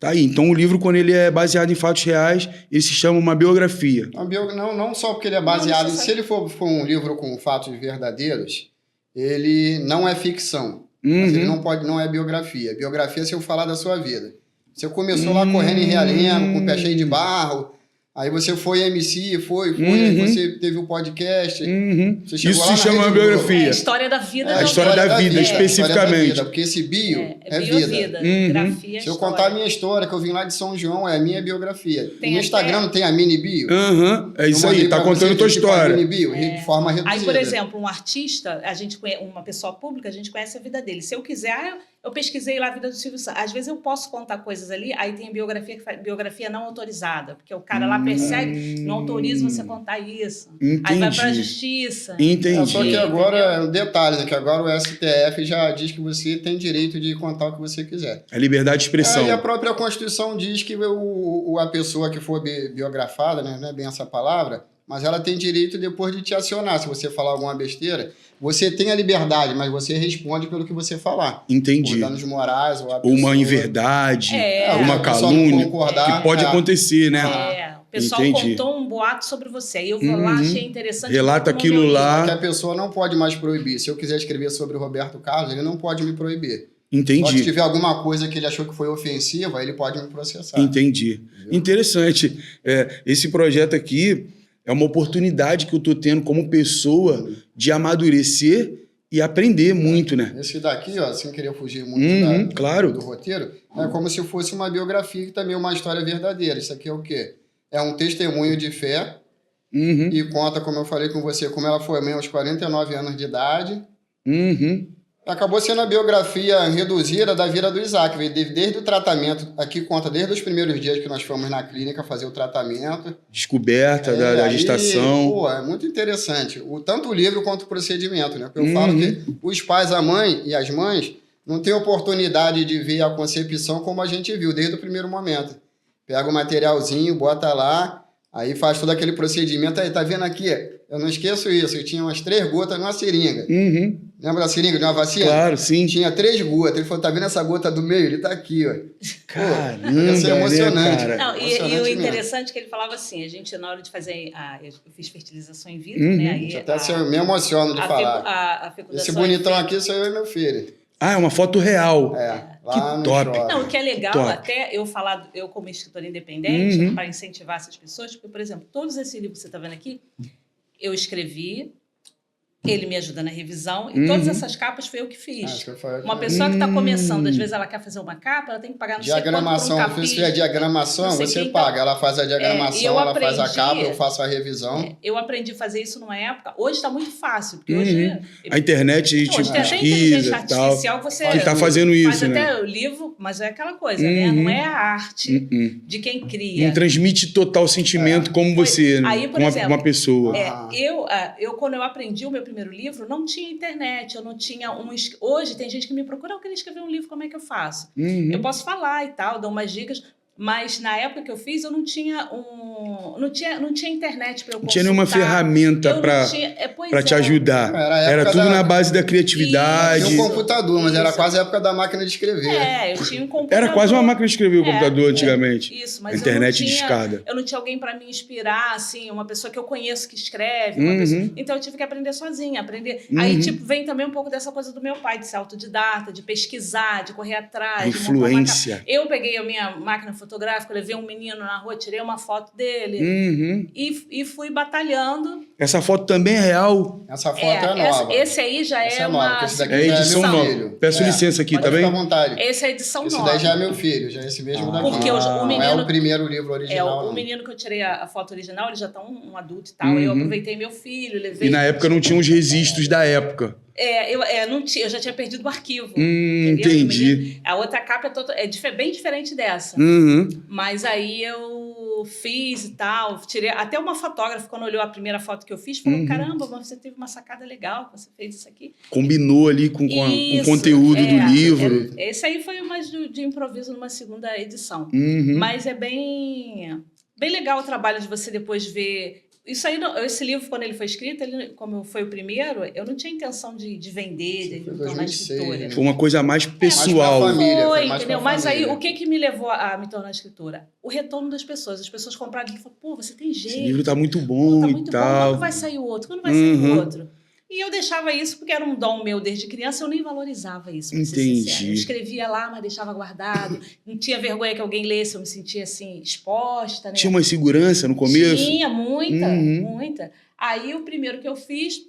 Tá aí. Então, o livro, quando ele é baseado em fatos reais, ele se chama uma biografia. Não só porque ele é baseado... Se ele for um livro com fatos verdadeiros, ele não é ficção. Mas ele não é biografia. Biografia é se eu falar da sua vida. Você começou lá correndo em Realengo, com o pé cheio de barro... Aí você foi MC, aí você teve o podcast. Você chegou Isso lá se chama uma biografia. É a história da vida. A história da vida, especificamente. Porque esse bio é vida. Grafia, se eu contar a minha história, que eu vim lá de São João, é a minha biografia. No Instagram não tem a mini bio? É isso aí, tá contando a tua história. Mini bio, de forma reduzida. Aí, por exemplo, um artista, uma pessoa pública, a gente conhece a vida dele. Se eu quiser... Eu pesquisei lá a vida do Silvio Santos. Às vezes eu posso contar coisas ali, aí tem biografia não autorizada, porque o cara lá persegue, não autoriza você contar isso. Entendi. Aí vai pra justiça. Entendi. Só que agora, detalhe, né, que agora o STF já diz que você tem direito de contar o que você quiser. É liberdade de expressão. E a própria Constituição diz que a pessoa que for biografada, né, não é bem essa palavra, mas ela tem direito depois de te acionar. Se você falar alguma besteira, você tem a liberdade, mas você responde pelo que você falar. Entendi. Por danos morais, ou uma inverdade, uma calúnia, que pode acontecer, né? O pessoal contou um boato sobre você. Aí eu vou lá, achei interessante. Relata aquilo lá. Que a pessoa não pode mais proibir. Se eu quiser escrever sobre o Roberto Carlos, ele não pode me proibir. Entendi. Só que se tiver alguma coisa que ele achou que foi ofensiva, ele pode me processar. Entendi. Entendeu? Interessante. Esse projeto aqui é uma oportunidade que eu tô tendo como pessoa de amadurecer e aprender muito, né? Esse daqui, ó, sem querer fugir muito claro. do roteiro, é como se fosse uma biografia que também é uma história verdadeira. Isso aqui é o quê? É um testemunho de fé e conta, como eu falei com você, como ela foi mãe aos 49 anos de idade. Acabou sendo a biografia reduzida da vida do Isaac. Desde o tratamento, aqui conta desde os primeiros dias que nós fomos na clínica fazer o tratamento. Descoberta da gestação. Pô, é muito interessante. Tanto o livro quanto o procedimento, né? Porque eu falo que os pais, a mãe e as mães não têm oportunidade de ver a concepção como a gente viu desde o primeiro momento. Pega o materialzinho, bota lá, aí faz todo aquele procedimento. Aí, tá vendo aqui? Eu não esqueço isso. Eu tinha umas 3 gotas numa seringa. Lembra da seringa de uma vacina? Claro, sim. Tinha 3 gotas. Ele falou, tá vendo essa gota do meio? Ele tá aqui, ó. Caramba, isso é emocionante. Né, cara? Não, e o interessante é que ele falava assim, a gente, na hora de fazer... eu fiz fertilização in vitro, né? Aí, até me emociono de falar. A fecundação esse bonitão aqui sou eu e meu filho. É uma foto real. Lá que no top. shopping. Não, o que é legal, até eu como escritora independente, para incentivar essas pessoas, porque, por exemplo, todos esses livros que você está vendo aqui, eu escrevi, ele me ajuda na revisão, e todas essas capas foi eu que fiz. Uma pessoa que está começando, às vezes ela quer fazer uma capa, ela tem que pagar não sei quanto por um capítulo. Se fizer diagramação, você paga. Ela faz a diagramação, ela faz a capa, eu faço a revisão. Eu aprendi a fazer isso numa época. Hoje está muito fácil, porque hoje... A internet, a gente pesquisa e tal. Você tá fazendo isso, faz né? até o livro, mas é aquela coisa, né? Não é a arte de quem cria. Não transmite total sentimento como você, aí, por exemplo, uma pessoa. Quando eu aprendi o meu primeiro livro, não tinha internet, eu não tinha Hoje tem gente que me procura, eu queria escrever um livro, como é que eu faço? Eu posso falar e tal, dou umas dicas, mas na época que eu fiz, eu não tinha internet para eu consultar. Não tinha nenhuma ferramenta para te ajudar. Era tudo na base da criatividade. Tinha um computador, mas era quase a época da máquina de escrever. Eu tinha um computador. Era quase uma máquina de escrever o computador antigamente. Isso, mas a internet de escada. Eu não tinha alguém para me inspirar, assim, uma pessoa que eu conheço que escreve. Então eu tive que aprender sozinha. Aí, vem também um pouco dessa coisa do meu pai, de ser autodidata, de pesquisar, de correr atrás. Influência. Eu peguei a minha máquina fotográfica, levei um menino na rua, tirei uma foto dele e fui batalhando. Essa foto também é real? Essa foto é nova. Esse aí já é uma... É edição nova. Peço licença aqui, tá bem? Fica à vontade. Esse é edição nova. Esse daí já é meu filho, já é esse mesmo daqui. Porque o menino... é o primeiro livro original. O menino que eu tirei a foto original, ele já tá um adulto e tal. Eu aproveitei meu filho, levei... E na época não tinha os registros da época. Não tinha, eu já tinha perdido o arquivo. Entendi. A outra capa é bem diferente dessa. Mas aí eu fiz e tal, tirei. Até uma fotógrafa, quando olhou a primeira foto que eu fiz, falou: caramba, você teve uma sacada legal, você fez isso aqui. Combinou ali com o conteúdo do livro. Esse aí foi mais de improviso numa segunda edição. Mas é bem legal o trabalho de você depois ver Isso aí, esse livro, quando ele foi escrito, como foi o primeiro, eu não tinha intenção de vender, de me tornar escritora. Foi uma coisa mais pessoal. Mais pra família, Foi, mais entendeu? pra Mas aí, família. o que me levou a me tornar escritora? O retorno das pessoas. As pessoas compraram e falaram, pô, você tem jeito. Esse livro tá muito bom tá e muito bom, tal. quando vai sair o outro? Quando vai sair o outro? E eu deixava isso porque era um dom meu desde criança, eu nem valorizava isso, pra ser sincera. Eu escrevia lá, mas deixava guardado, não tinha vergonha que alguém lesse, eu me sentia assim, exposta, né? Tinha uma insegurança no começo? Tinha, muita. Aí o primeiro que eu fiz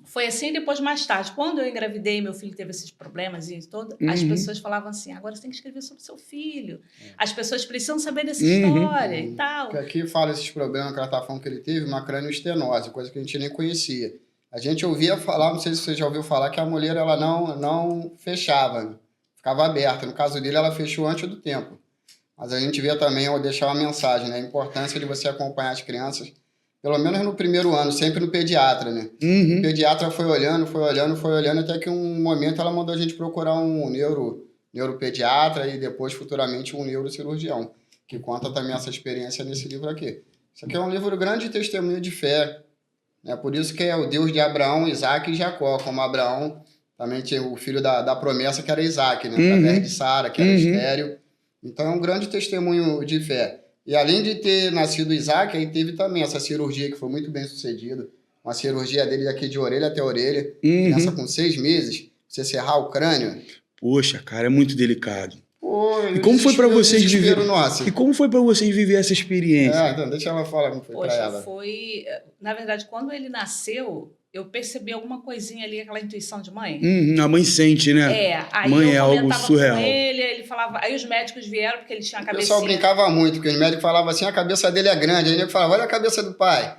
foi assim, depois mais tarde. Quando eu engravidei, meu filho teve esses problemas e tudo, as pessoas falavam assim, agora você tem que escrever sobre seu filho. As pessoas precisam saber dessa história e tal. Porque aqui fala esses problemas que ela tá falando que ele teve, uma cranioestenose, coisa que a gente nem conhecia. A gente ouvia falar, não sei se você já ouviu falar, que a mulher ela não fechava, ficava aberta. No caso dele, ela fechou antes do tempo. Mas a gente vê também, eu deixar uma mensagem, né? A importância de você acompanhar as crianças, pelo menos no primeiro ano, sempre no pediatra, né? O pediatra foi olhando, até que um momento ela mandou a gente procurar um neuropediatra e depois, futuramente, um neurocirurgião, que conta também essa experiência nesse livro aqui. Isso aqui é um livro grande de testemunho de fé. É por isso que é o Deus de Abraão, Isaac e Jacó. Como Abraão também tinha o filho da promessa, que era Isaac, né? Através de Sara, que era estéril. Então é um grande testemunho de fé. E além de ter nascido Isaac, aí teve também essa cirurgia que foi muito bem sucedida. Uma cirurgia dele aqui de orelha até orelha. Criança com 6 meses, você serrar o crânio. Poxa, cara, é muito delicado. Pô, E como foi para vocês viver? Nossa. E como foi para vocês viver essa experiência? Então, deixa ela falar como foi para ela. Foi, na verdade, quando ele nasceu, eu percebi alguma coisinha ali, aquela intuição de mãe. A mãe sente, né? Aí mãe eu é algo comentava surreal. com ele falava, aí os médicos vieram porque ele tinha a O cabecinha. pessoal brincava muito, porque os médicos falavam assim, a cabeça dele é grande. Aí ele falava, olha a cabeça do pai.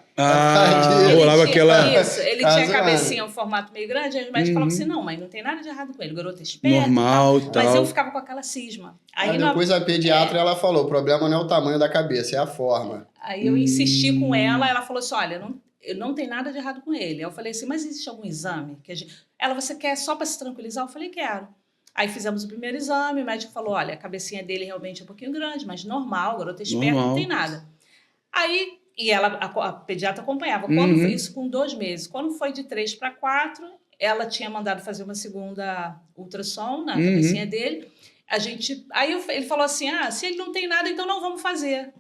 Rolava aquela... Isso, ele tinha a cabecinha, um formato meio grande, aí os médicos falavam assim, não, mãe, não tem nada de errado com ele, o garoto é esperto. Normal, tal. Mas eu ficava com aquela cisma. Aí depois a pediatra, ela falou, o problema não é o tamanho da cabeça, é a forma. Aí eu insisti com ela falou assim, olha, não tem nada de errado com ele. Aí eu falei assim, mas existe algum exame? Ela, você quer só para se tranquilizar? Eu falei, quero. Aí fizemos o primeiro exame, o médico falou, olha, a cabecinha dele realmente é um pouquinho grande, mas normal, o garoto é esperto, não tem nada. Aí, e ela, a pediatra acompanhava. Quando foi isso com 2 meses? Quando foi de 3 para 4, ela tinha mandado fazer uma segunda ultrassom na cabecinha dele. Aí ele falou assim, se ele não tem nada, então não vamos fazer.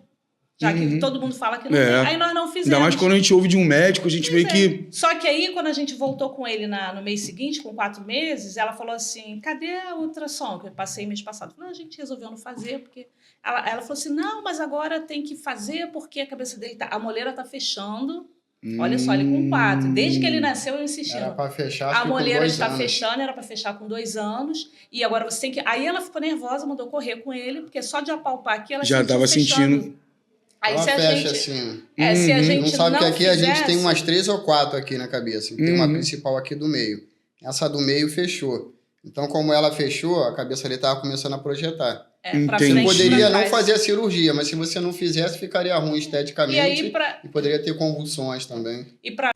Já que todo mundo fala que não tem. Aí nós não fizemos. Ainda mais quando a gente ouve de um médico, a gente meio que... Só que aí, quando a gente voltou com ele no mês seguinte, com 4 meses, ela falou assim, cadê a ultrassom? Que eu passei mês passado. Eu falei, a gente resolveu não fazer, porque... Ela falou assim, não, mas agora tem que fazer, porque a cabeça dele a moleira tá fechando. Olha só, ele com 4. Desde que ele nasceu, eu insistindo. Era para fechar, a moleira está fechando, era para fechar com 2 anos. E agora você tem que... Aí ela ficou nervosa, mandou correr com ele, porque só de apalpar aqui, ela já estava sentindo... Aí ela fecha assim. Se a gente não sabe que aqui fizesse... a gente tem umas 3 ou 4 aqui na cabeça. Tem uma principal aqui do meio. Essa do meio fechou. Então, como ela fechou, a cabeça ali estava começando a projetar. Você poderia não fazer a cirurgia, mas se você não fizesse, ficaria ruim esteticamente e poderia ter convulsões também. E para